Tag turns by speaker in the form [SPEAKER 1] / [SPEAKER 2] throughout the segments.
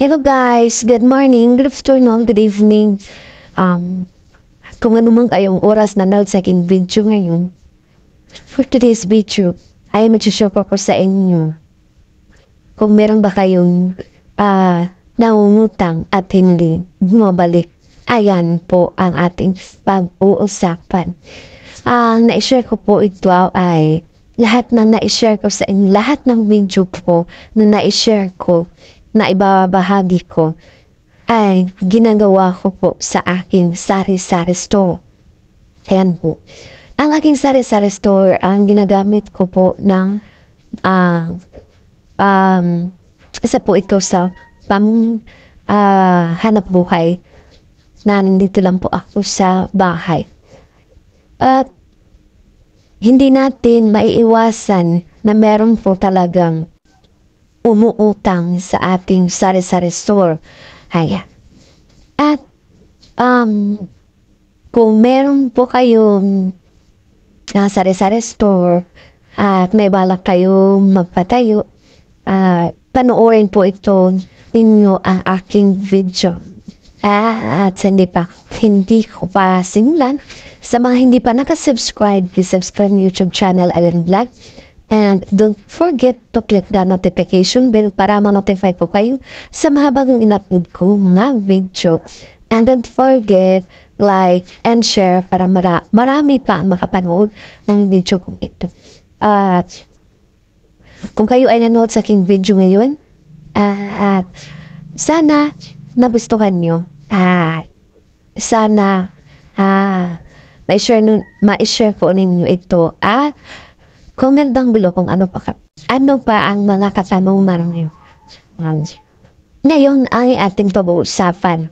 [SPEAKER 1] Hello guys, good morning, good afternoon, good evening. Um, kung ano man kayong oras na nanood sa aking video ngayon, for today's video, ay mag-share ko sa inyo kung meron ba kayong nangungutang at hindi bumabalik. Ayan po ang ating pag-uusapan. Ang na-share ko po ito ay lahat na na-share ko sa inyo, lahat ng video po na na-share ko, na ibabahagi ko, ay ginagawa ko po sa aking sari-sari store. Ayan po. Ang aking sari-sari store, ang ginagamit ko po ng isa po ito sa hanap buhay na nandito lang po ako sa bahay. At hindi natin maiiwasan na meron po talagang umuutang sa ating sari-sari store. Ayan. At kung meron po kayong sari-sari store at may balak kayong magpatayo, panoorin po ito ninyo ang aking video. At hindi ko pa simulan. Sa mga hindi pa nakasubscribe, please subscribe ng YouTube channel Alan Vlog. And don't forget to click the notification bell para ma-notify po kayo sa mga bagong in-upload ko mga video. And don't forget, like and share para marami pa ang makapanood ng video kong ito. At kung kayo ay nanood sa aking video ngayon, at sana nagustuhan nyo. Sana ma-share ko ninyo ito. Comment down below kung ano pa ang mga katanungan niyo. Ngayon ay ating pag-uusapan.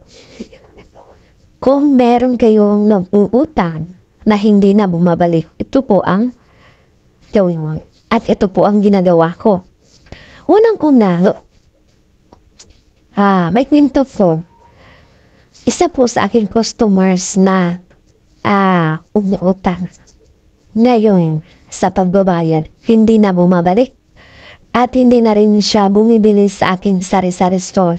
[SPEAKER 1] Kung meron kayong nag-uutang na hindi na bumabalik, ito po ang gawin mo. At ito po ang ginagawa ko. Unang-una, may kwento po. Isa po sa aking customers na umuutang. Ngayon, sa pagbabayad, hindi na bumabalik at hindi na rin siya bumibili sa aking sari-sari store.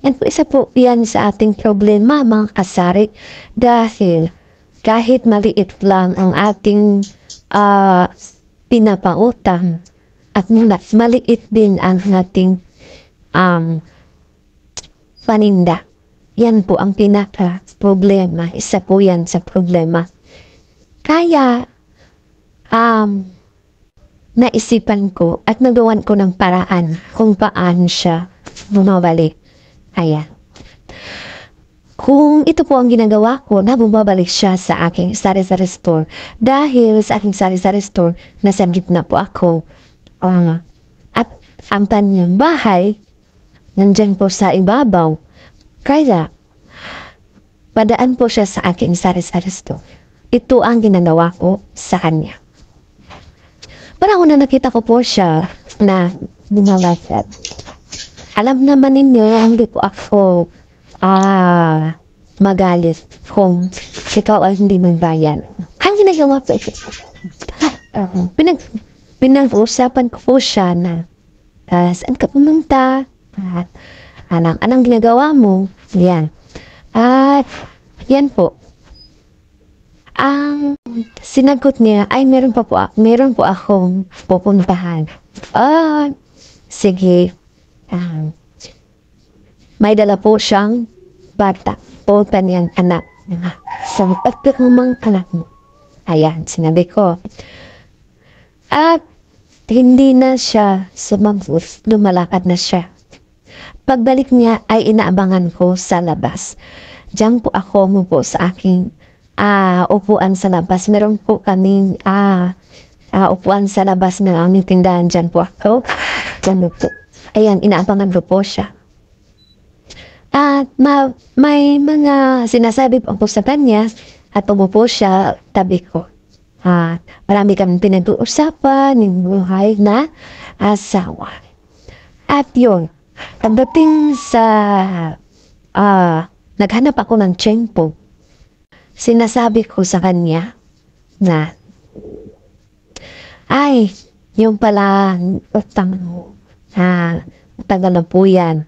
[SPEAKER 1] Yan po, isa po yan sa ating problema mga kasari, dahil kahit maliit lang ang ating pinapautang at maliit din ang ating paninda. Yan po ang pinaka-problema. Isa po yan sa problema. Kaya naisipan ko at nagawan ko ng paraan kung paano siya bumabalik. Ayan. Kung ito po ang ginagawa ko, na bumabalik siya sa aking sari-sari store. Dahil sa aking sari-sari store, nasa gitna po ako. At ang kanyang bahay, nandyan po sa ibabaw. Kaya, padaan po siya sa aking sari-sari store. Ito ang ginagawa ko sa kanya. Parang una nakita ko po siya na bumabasad. Alam naman ninyo, hindi po ako magalit kung ikaw ay hindi magbayan. Ang ginagawa po ito. Pinag-uusapan ko po siya na saan ka pumunta? Anong ginagawa mo? Yan. At yan po. Ang sinagot niya ay meron po akong pupuntahan. Sige. May dala po siyang bata. Po kaniyang anak. Sa pagkakamang anak mo. Ayan, sinabi ko. At hindi na siya sumagot. Lumalakad na siya. Pagbalik niya ay inaabangan ko sa labas. Diyan po ako umupo sa aking upuan sa labas. Meron po kaming upuan sa labas na aming tindahan. Diyan po ako. Diyan po. Ayan, inaabangan ko po siya. At may mga sinasabi po ako sa kanya at umupo siya tabi ko. Marami kami pinag-uusapan ng buhay na asawa. At yun, pagdating sa naghanap ako ng tiyempo, sinasabi ko sa kanya na yung pala utang mo, tagal na po yan.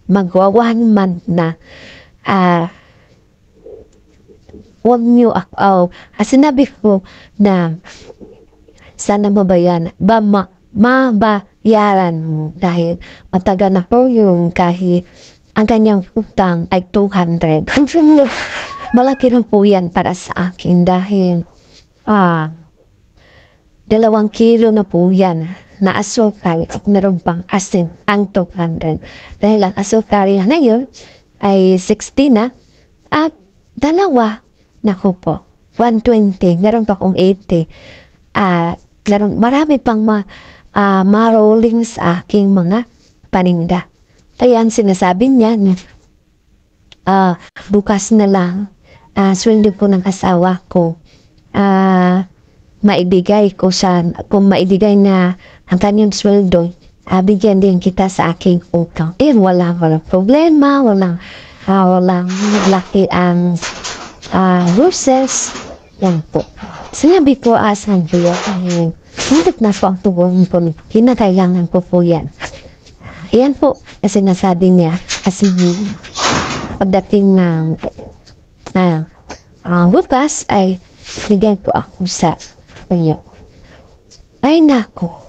[SPEAKER 1] magwa 1 month na, huwag niyo ako, sinabi ko na sana mabayaran mo dahil matagal na po yung kahit ang kanyang utang ay 200. Malaki rin po yan para sa akin dahil 2 kilo na po yan na asukal at meron pang asin ang 200. Dahil ang asukal na yun ay 60 na at 2, naku po, 120, meron pa akong 80. Marami pang ma-rolling sa aking mga paninda. Kaya sinasabi niya na bukas na lang sweldo po ng asawa ko, maibigay ko siya, kung maibigay na ang kanyang sweldo, bigyan din kita sa aking utang. Walang problema, walang laki ang ruses. Yan po. Sinabi ko, asan ko yun? Hindi na po ang tugon po. Kinakailangan ko po yan. Yan po. Kasi nasabi niya, kasi pagdating ng bukas ay bigyan ko ako sa kanya. Ay nako.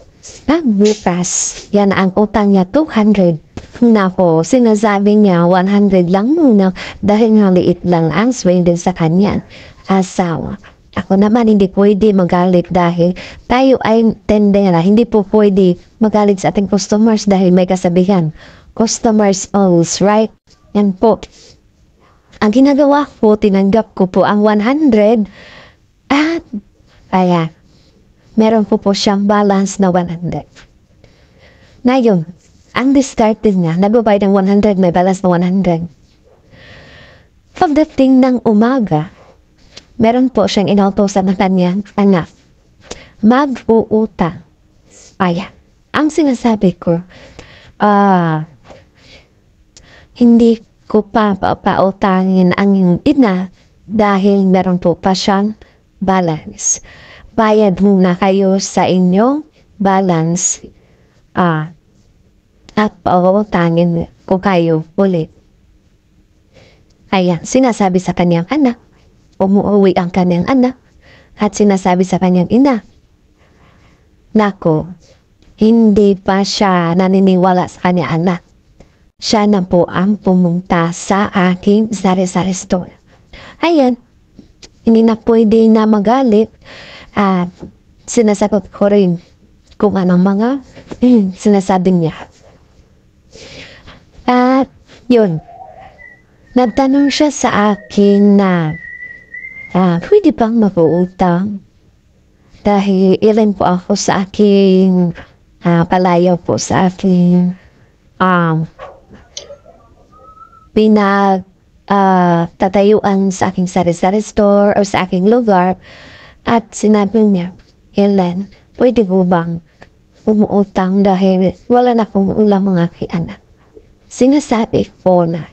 [SPEAKER 1] Bukas, yan ang utang niya, 200. Nako, sinasabi niya 100 lang muna dahil nga liit lang ang sweldo sa kanya asawa. Ako naman hindi pwede magalit dahil tayo ay tendera. Hindi po pwede magalit sa ating customers dahil may kasabihan. Customers always right. Yan po. Ang ginagawa ko, tinanggap ko po ang 100 at kaya meron po siyang balance na 100. Na yun, ang discarded niya, nagbabayad ng 100, may balance na 100. Pagdating ng umaga, meron po siyang inautosan ng kanyang anak. Mag-uutang. Ang sinasabi ko, hindi ko pa pautangin ang ina dahil meron po pa siyang balance. Bayad muna kayo sa inyong balance at pautangin ko kayo ulit. Ayan, sinasabi sa kanyang anak. Umuwi ang kanyang anak at sinasabi sa kanyang ina, nako, hindi pa siya naniniwala sa kanyang anak. Siya na po ang pumunta sa aking sari-sari store. Ayan, hindi na pwede na magalit at sinasagot ko rin kung anong mga sinasabi niya. At yun, nagtanong siya sa akin na pwede bang mapuutang? Dahil ilan po ako sa aking palayaw po sa aking tatayuan sa aking sari-sari store o sa aking lugar. At sinabi niya, Helen, pwede ko bang umuutang dahil wala na akong ulam mga anak. Sinasabi ko na,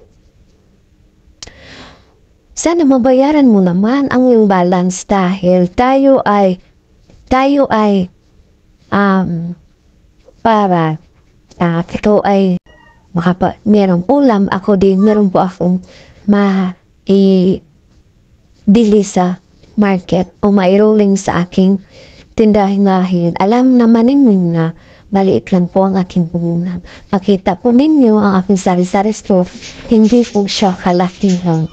[SPEAKER 1] sana mabayaran mo naman ang iyong balance dahil tayo ay para ito ay merong ulam, ako din meron po akong dili sa market o mairoling sa aking tindahin dahil alam naman ninyo na maliit lang po ang aking puhunan. Makita po ninyo ang aking sari-sari store, hindi po siya kalaki lang.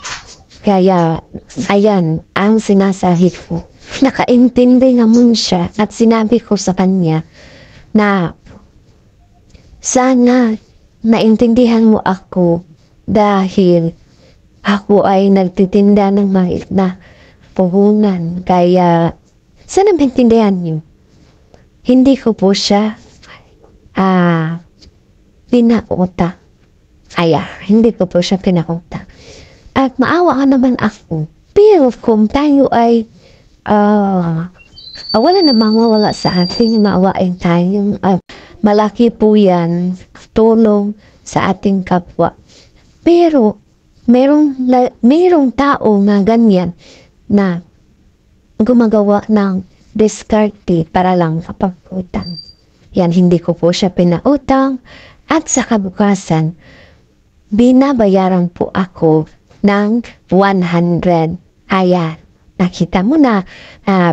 [SPEAKER 1] Kaya, ayan, ang sinasabi ko. Nakaintindi naman siya at sinabi ko sa kanya na sana naintindihan mo ako dahil ako ay nagtitinda ng maliit na puhunan. Kaya, sana maintindihan niyo. Hindi ko po siya pinauta. Hindi ko po siya pinauta. At maawa ka naman ako. Pero kung tayo ay wala namang mawala sa ating maawain tayo. Malaki po yan. Tulong sa ating kapwa. Pero merong tao na ganyan na gumagawa ng diskarte para lang kapag-utang. Yan, hindi ko po siya pinautang At sa kabukasan, binabayaran po ako ng 100. Ayan, nakita mo na,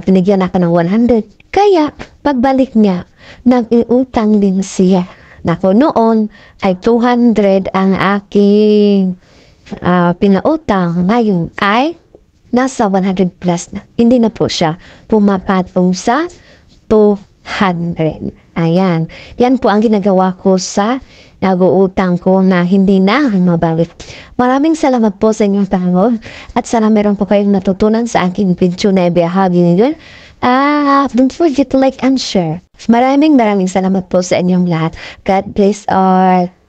[SPEAKER 1] binigyan ako ng 100. Kaya, pagbalik niya, nag-iutang din siya. Nako, noon ay 200 ang aking pinautang. Ngayon ay nasa 100 plus na. Hindi na po siya pumapatong sa 200. Ayan. Yan po ang ginagawa ko sa nag-uutang ko na hindi na mabalik. Maraming salamat po sa inyong tanong at sana meron po kayong natutunan sa aking video na ibahagi ngayon. Don't forget to like and share. Maraming salamat po sa inyong lahat. God bless all.